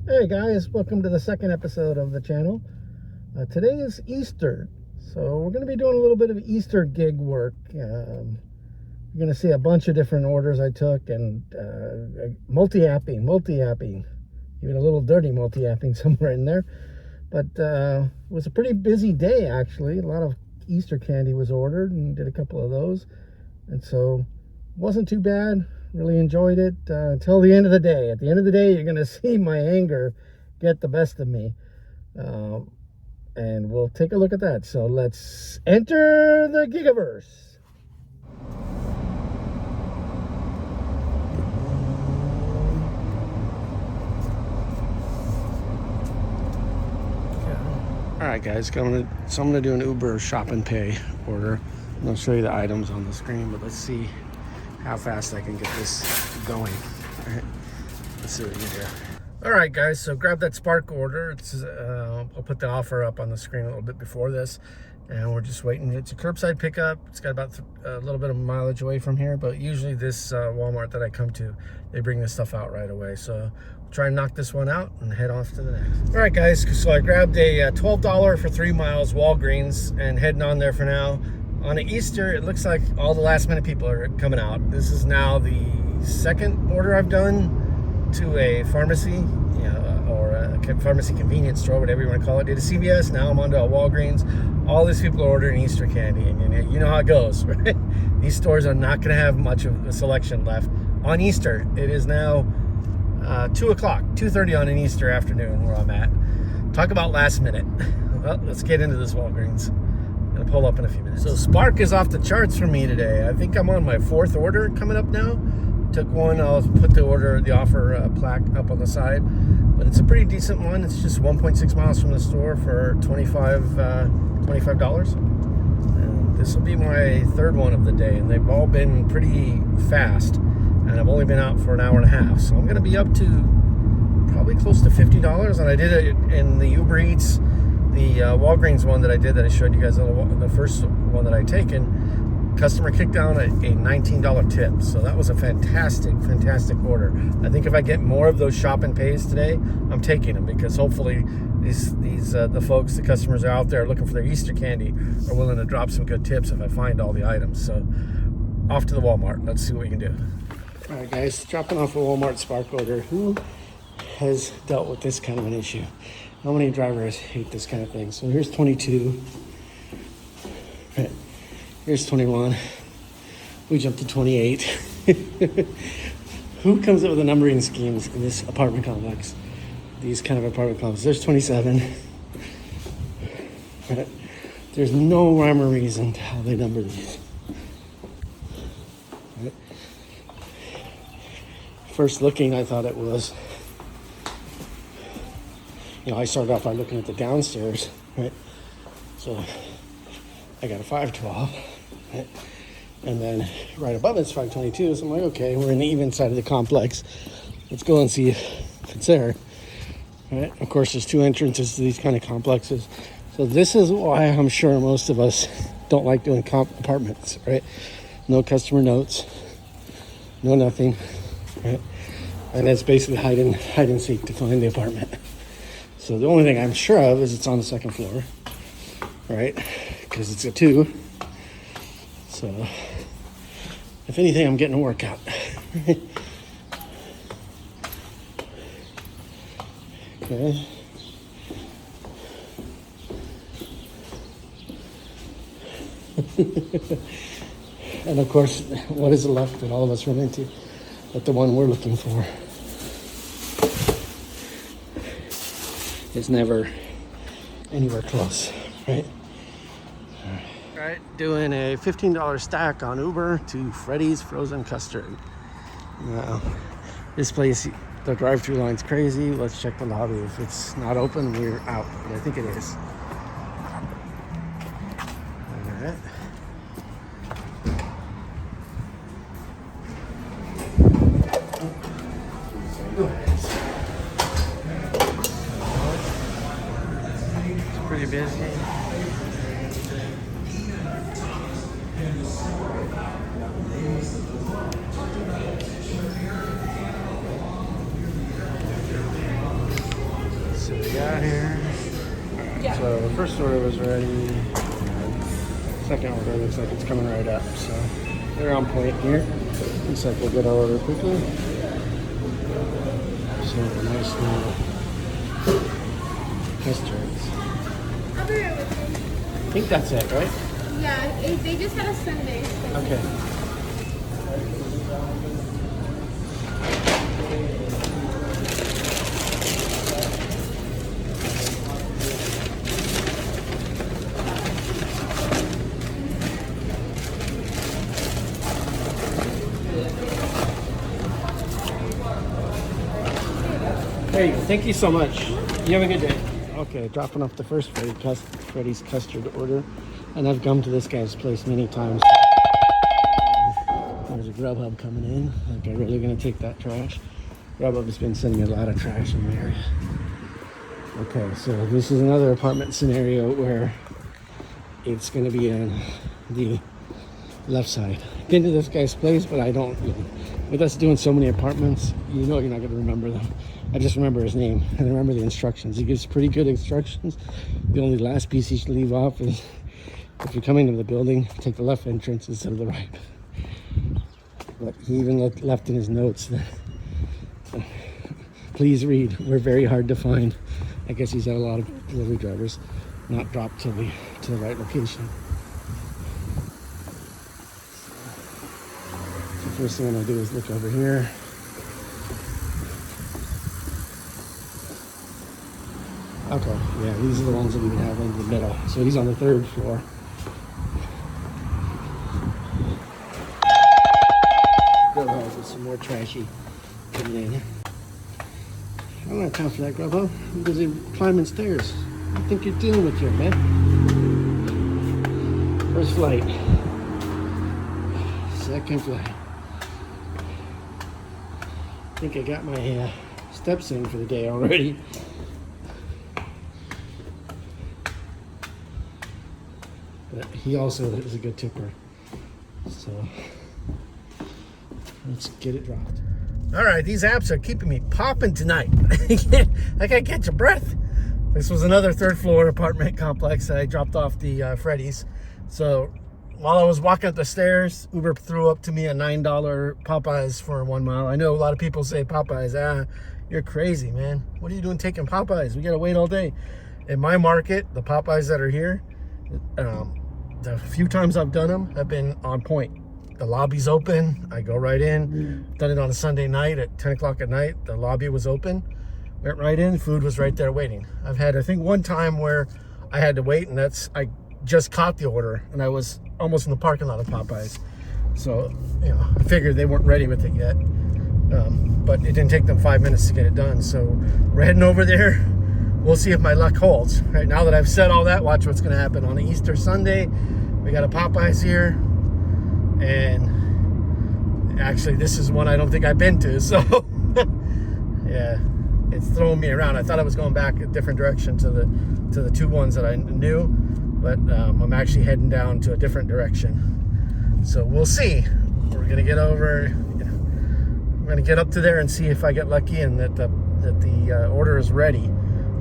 Hey guys, welcome to the second episode of the channel. Today is Easter, so we're going to be doing a little bit of Easter gig work. You're going to see a bunch of different orders I took, and multi-apping, even a little dirty multi-apping somewhere in there. But it was a pretty busy day actually. A lot of Easter candy was ordered and did a couple of those, and so it wasn't too bad. Really enjoyed it until the end of the day. At the end of the day, you're going to see my anger get the best of me. And we'll take a look at that. So let's enter the Gigaverse. All right, guys, so I'm gonna do an Uber shop and pay order. I'm gonna show you the items on the screen, but let's see how fast I can get this going. All right, let's see what we can do. All right, guys, so grab that Spark order. I'll put the offer up on the screen a little bit before this, and we're just waiting. It's a curbside pickup. It's got about a little bit of mileage away from here, but usually this Walmart that I come to, they bring this stuff out right away. So we'll try and knock this one out and head off to the next. All right, guys, so I grabbed a $12 for 3 miles Walgreens and heading on there for now. On Easter, it looks like all the last minute people are coming out. This is now the second order I've done to a pharmacy, or a pharmacy convenience store, whatever you want to call it. Did a CVS, now I'm on to a Walgreens. All these people are ordering Easter candy, and you know how it goes, right? These stores are not going to have much of a selection left. On Easter, it is now 2 o'clock, 2:30 on an Easter afternoon where I'm at. Talk about last minute. Well, let's get into this Walgreens. Gonna pull up in a few minutes. So Spark is off the charts for me today. I think I'm on my 4th order coming up now. Took one, I'll put the offer plaque up on the side, but it's a pretty decent one. It's just 1.6 miles from the store for $25. And this will be my 3rd one of the day, and they've all been pretty fast, and I've only been out for an hour and a half, so I'm gonna be up to probably close to $50. And I did it in the Uber Eats. The Walgreens one that I did, that I showed you guys on the first one that I taken, customer kicked down a $19 tip. So that was a fantastic order. I think if I get more of those shop and pays today, I'm taking them, because hopefully the folks, the customers are out there looking for their Easter candy are willing to drop some good tips if I find all the items. So off to the Walmart. Let's see what we can do. All right, guys, dropping off a Walmart Spark order. Who has dealt with this kind of an issue? How many drivers hate this kind of thing? So here's 22. Right. Here's 21. We jumped to 28. Who comes up with the numbering schemes in this apartment complex? These kind of apartment complexes. There's 27. Right. There's no rhyme or reason to how they number these. Right. First looking, I thought it was, I started off by looking at the downstairs, right? So I got a 512, right? And then right above it's 522. So I'm like, okay, we're in the even side of the complex. Let's go and see if it's there, right? Of course, there's 2 entrances to these kind of complexes. So this is why I'm sure most of us don't like doing apartments, right? No customer notes, no nothing, right? And it's basically hide and seek to find the apartment. So the only thing I'm sure of is it's on the 2nd floor, right? Because it's a 2. So if anything, I'm getting a workout. Okay. And of course, what is it left that all of us run into? But the one we're looking for is never anywhere close, right? All right, doing a $15 stack on Uber to Freddy's Frozen Custard. Now, this place, the drive-through line's crazy. Let's check the lobby. If it's not open, we're out, but I think it is. All right. It's pretty busy. got here? Yeah. So the first order was ready. Second order looks like it's coming right up. So they're on point here. Looks like we'll get our order quickly. So a nice little custards. I'll be right with you. I think that's it, right? Yeah, they just had a Sunday. So. Okay. There you go. Thank you so much. You have a good day. Okay, dropping off the first Freddy's custard order. And I've come to this guy's place many times. There's a Grubhub coming in. Like, I'm really gonna take that trash. Grubhub has been sending me a lot of trash in the area. Okay, so this is another apartment scenario where it's gonna be on the left side. Been to this guy's place, but I don't. With us doing so many apartments, you know you're not gonna remember them. I just remember his name and I remember the instructions. He gives pretty good instructions. The only last piece you should leave off is if you're coming to the building, take the left entrance instead of the right. But he even left in his notes that, please read, we're very hard to find. I guess he's had a lot of delivery drivers not dropped to the right location. So the first thing I'm gonna do is look over here. Okay, yeah, these are the ones that we would have in the middle. So he's on the 3rd floor. Grubhub with some more trashy coming in. I don't have time for that, Grubhub. I'm busy climbing stairs. What do you think you're dealing with here, man? First flight. Second flight. I think I got my steps in for the day already. But he also is a good tipper. So let's get it dropped. All right, these apps are keeping me popping tonight. I can't catch a breath. This was another 3rd floor apartment complex that I dropped off the Freddy's. So while I was walking up the stairs, Uber threw up to me a $9 Popeyes for 1 mile. I know a lot of people say Popeyes, you're crazy, man. What are you doing taking Popeyes? We gotta wait all day. In my market, the Popeyes that are here, the few times I've done them have been on point. The lobby's open, I go right in. Done it on a Sunday night at 10 o'clock at night. The lobby was open, went right in, food was right there waiting. I've had, I think, one time where I had to wait, and I just caught the order and I was almost in the parking lot of Popeyes. So, you know, I figured they weren't ready with it yet. But it didn't take them 5 minutes to get it done. So we're heading over there. We'll see if my luck holds. Right now that I've said all that, watch what's gonna happen on Easter Sunday. We got a Popeyes here. And actually this is one I don't think I've been to. So yeah, it's throwing me around. I thought I was going back a different direction to the 2 ones that I knew, but I'm actually heading down to a different direction. So we'll see. We're gonna get over, I'm gonna get up to there and see if I get lucky and that the order is ready.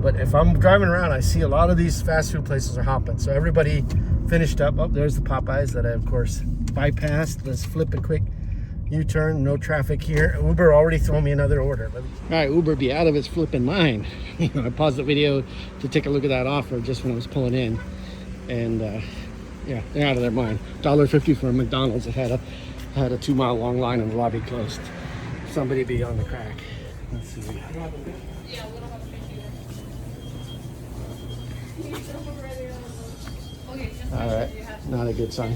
But if I'm driving around, I see a lot of these fast food places are hopping. So everybody finished up. Oh, there's the Popeyes that I, of course, bypassed. Let's flip a quick U-turn. No traffic here. Uber already threw me another order. All right, Uber be out of its flipping mind. I paused the video to take a look at that offer just when I was pulling in. And yeah, they're out of their mind. $1.50 for a McDonald's. It had a 2 mile long line and the lobby closed. Somebody be on the crack. Let's see what we got. All right, not a good sign.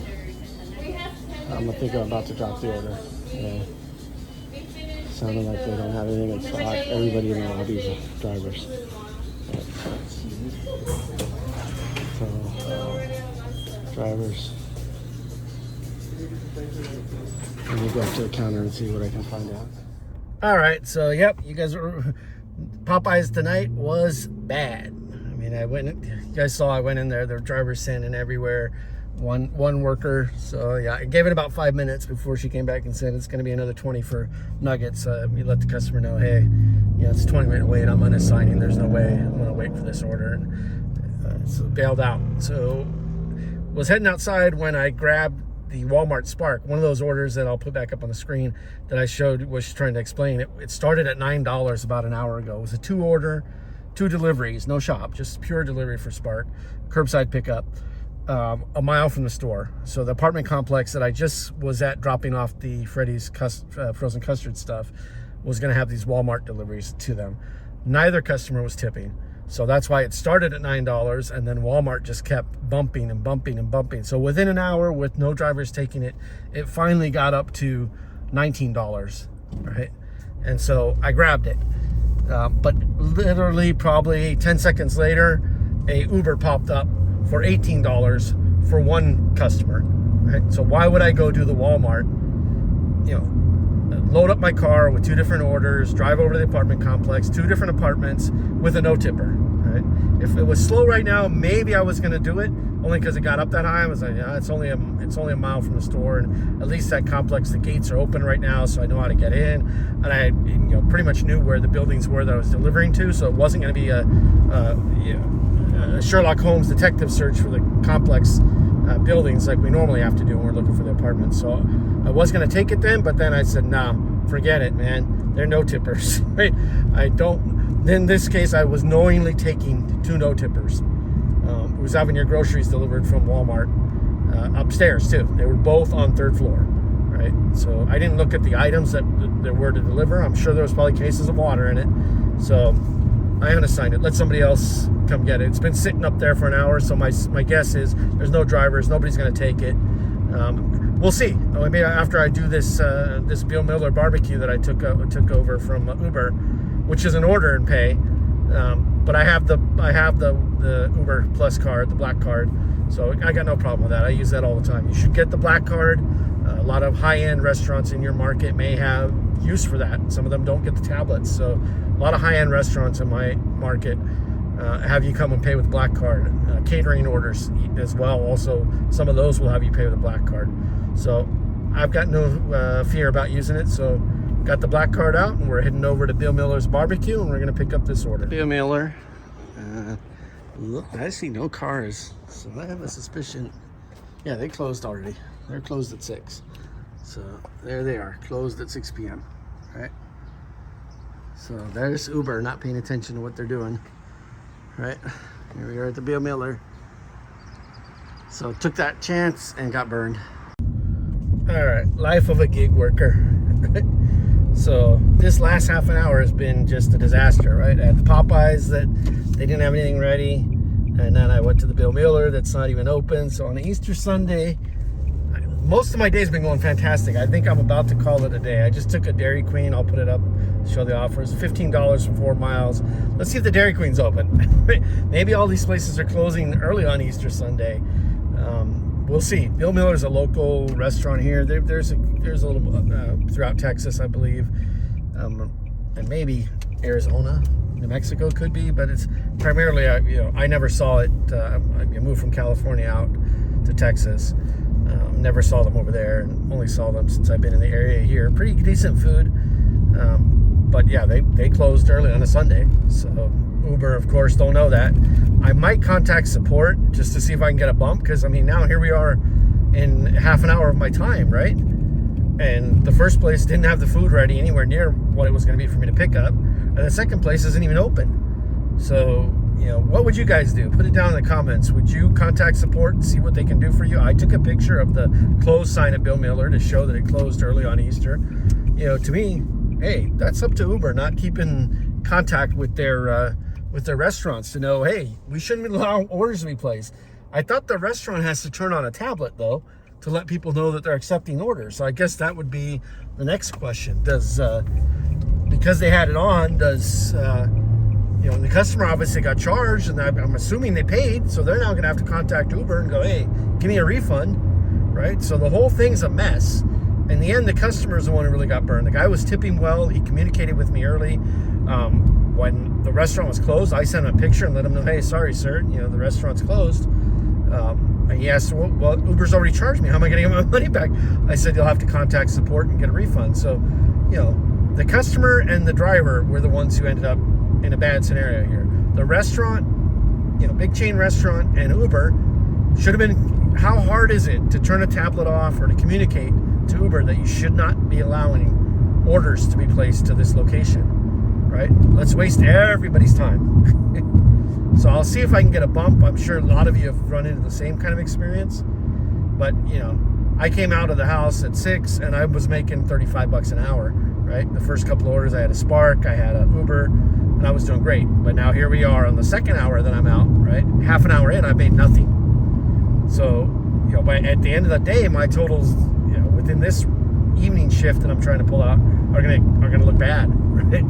I'm about to drop the order. Yeah. Sounded like they don't have anything in stock. Everybody in the lobby is drivers. So, drivers. Let me go up to the counter and see what I can find out. All right, so yep, you guys were Popeyes tonight was bad. I mean, you guys saw I went in there, the drivers standing everywhere, one worker. So yeah, I gave it about 5 minutes before she came back and said it's going to be another 20 for nuggets. We let the customer know, hey, yeah, it's a 20-minute wait. I'm unassigning. There's no way I'm going to wait for this order. So bailed out. So was heading outside when I grabbed the Walmart Spark, one of those orders that I'll put back up on the screen that I was trying to explain. It started at $9 about an hour ago. It was a 2 deliveries, no shop, just pure delivery for Spark, curbside pickup, a mile from the store. So the apartment complex that I just was at dropping off the Freddy's frozen custard stuff was going to have these Walmart deliveries to them. Neither customer was tipping. So that's why it started at $9, and then Walmart just kept bumping and bumping and bumping. So within an hour, with no drivers taking it, it finally got up to $19, right? And so I grabbed it. But literally probably 10 seconds later, a Uber popped up for $18 for one customer, right? So why would I go do the Walmart, load up my car with 2 different orders, drive over to the apartment complex, 2 different apartments with a no tipper, right? If it was slow right now, maybe I was going to do it, only because it got up that high. I was like, yeah, it's only a mile from the store, and at least that complex, the gates are open right now, so I know how to get in, and I pretty much knew where the buildings were that I was delivering to, so it wasn't going to be a Sherlock Holmes detective search for the complex buildings like we normally have to do when we're looking for the apartments. So I was going to take it then, but then I said, no, forget it, man. They're no tippers, right? In this case, I was knowingly taking 2 no tippers. It was having your groceries delivered from Walmart upstairs too. They were both on 3rd floor, right? So I didn't look at the items that were to deliver. I'm sure there was probably cases of water in it. So I unassigned it. Let somebody else come get it. It's been sitting up there for an hour, so my guess is there's no drivers. Nobody's going to take it. We'll see. Maybe after I do this Bill Miller barbecue that I took over from Uber, which is an order and pay. But I have the Uber Plus card, the black card, so I got no problem with that. I use that all the time. You should get the black card. A lot of high-end restaurants in your market may have use for that. Some of them don't get the tablets, so a lot of high-end restaurants in my market have you come and pay with black card. Catering orders as well. Also, some of those will have you pay with a black card. So I've got no fear about using it. So got the black card out, and we're heading over to Bill Miller's barbecue, and we're going to pick up this order. Bill Miller. Look, I see no cars, so I have a suspicion. Yeah, they closed already. They're closed at 6. So there they are, closed at 6 p.m. Right? So there's Uber not paying attention to what they're doing. Right? Here we are at the Bill Miller. So took that chance and got burned. All right, life of a gig worker. So this last half an hour has been just a disaster, right? At the Popeyes, that they didn't have anything ready, and then I went to the Bill Miller that's not even open. So on Easter Sunday, most of my day's been going fantastic. I think I'm about to call it a day. I just took a Dairy Queen. I'll put it up, show the offers. $15 for 4 miles. Let's see if the Dairy Queen's open. Maybe all these places are closing early on Easter Sunday. We'll see. Bill Miller's a local restaurant here. There's a little throughout Texas, I believe, and maybe Arizona, New Mexico could be, but it's primarily I never saw it. I moved from California out to Texas. Never saw them over there, and only saw them since I've been in the area here. Pretty decent food, but yeah, they closed early on a Sunday. So Uber, of course, don't know that. I might contact support just to see if I can get a bump, because I mean, now here we are in half an hour of my time, right? And the first place didn't have the food ready anywhere near what it was going to be for me to pick up, and the second place isn't even open. So what would you guys do? Put it down in the comments. Would you contact support and see what they can do for you? I took a picture of the closed sign at Bill Miller to show that it closed early on Easter. To me, hey, that's up to Uber, not keeping contact with their restaurants to know, hey, we shouldn't allow orders to be placed. I thought the restaurant has to turn on a tablet, though, to let people know that they're accepting orders. So I guess that would be the next question. Because they had it on, the customer obviously got charged, and I'm assuming they paid, so they're now going to have to contact Uber and go, hey, give me a refund, right? So the whole thing's a mess. In the end, the customer is the one who really got burned. The guy was tipping well. He communicated with me early. When the restaurant was closed, I sent him a picture and let him know, hey, sorry, sir, the restaurant's closed. And he asked, well, Uber's already charged me. How am I going to get my money back? I said, you'll have to contact support and get a refund. So, the customer and the driver were the ones who ended up in a bad scenario here. The restaurant, you know, big chain restaurant and Uber should have been, how hard is it to turn a tablet off or to communicate to Uber that you should not be allowing orders to be placed to this location, right? Let's waste everybody's time. So I'll see if I can get a bump. I'm sure a lot of you have run into the same kind of experience, but you know, I came out of the house at 6 and I was making 35 bucks an hour, right? The first couple of orders, I had a Spark, I had an Uber, and I was doing great. But now here we are on the second hour that I'm out, right? Half an hour in, I made nothing. So, you know, at the end of the day, my totals, you know, within this evening shift that I'm trying to pull out are gonna look bad, right?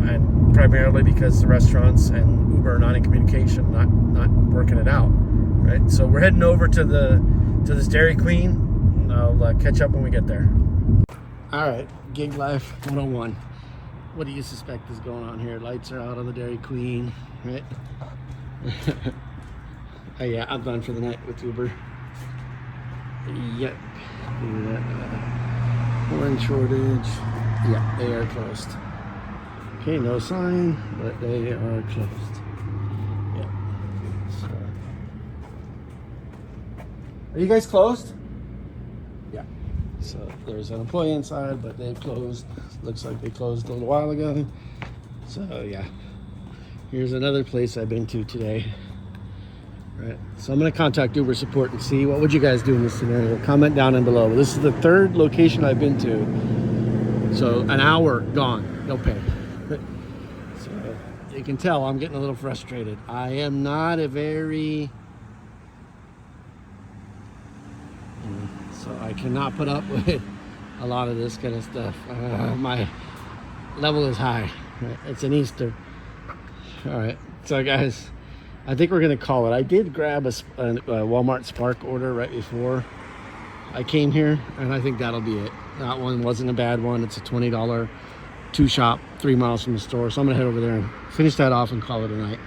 And primarily because the restaurants and Uber are not in communication, not working it out, right? So we're heading over to this Dairy Queen, and I'll catch up when we get there. All right, Gig Life 101. What do you suspect is going on here? Lights are out on the Dairy Queen, right? Oh yeah, I'm done for the night with Uber. Yep. One shortage. Yeah, they are closed. Okay, no sign, but they are closed. Yeah. So. Are you guys closed? Yeah. So there's an employee inside, but they closed. Looks like they closed a little while ago. So yeah. Here's another place I've been to today. Right. So I'm going to contact Uber support and see what would you guys do in this scenario. Comment down and below. This is the third location I've been to. So an hour gone, no pay. So you can tell I'm getting a little frustrated. I am not a very... So I cannot put up with a lot of this kind of stuff. My level is high. Right? It's an Easter. All right. So guys, I think we're going to call it. I did grab a Walmart Spark order right before I came here, and I think that'll be it. That one wasn't a bad one. It's a $20 two shop, 3 miles from the store. So I'm going to head over there and finish that off and call it a night.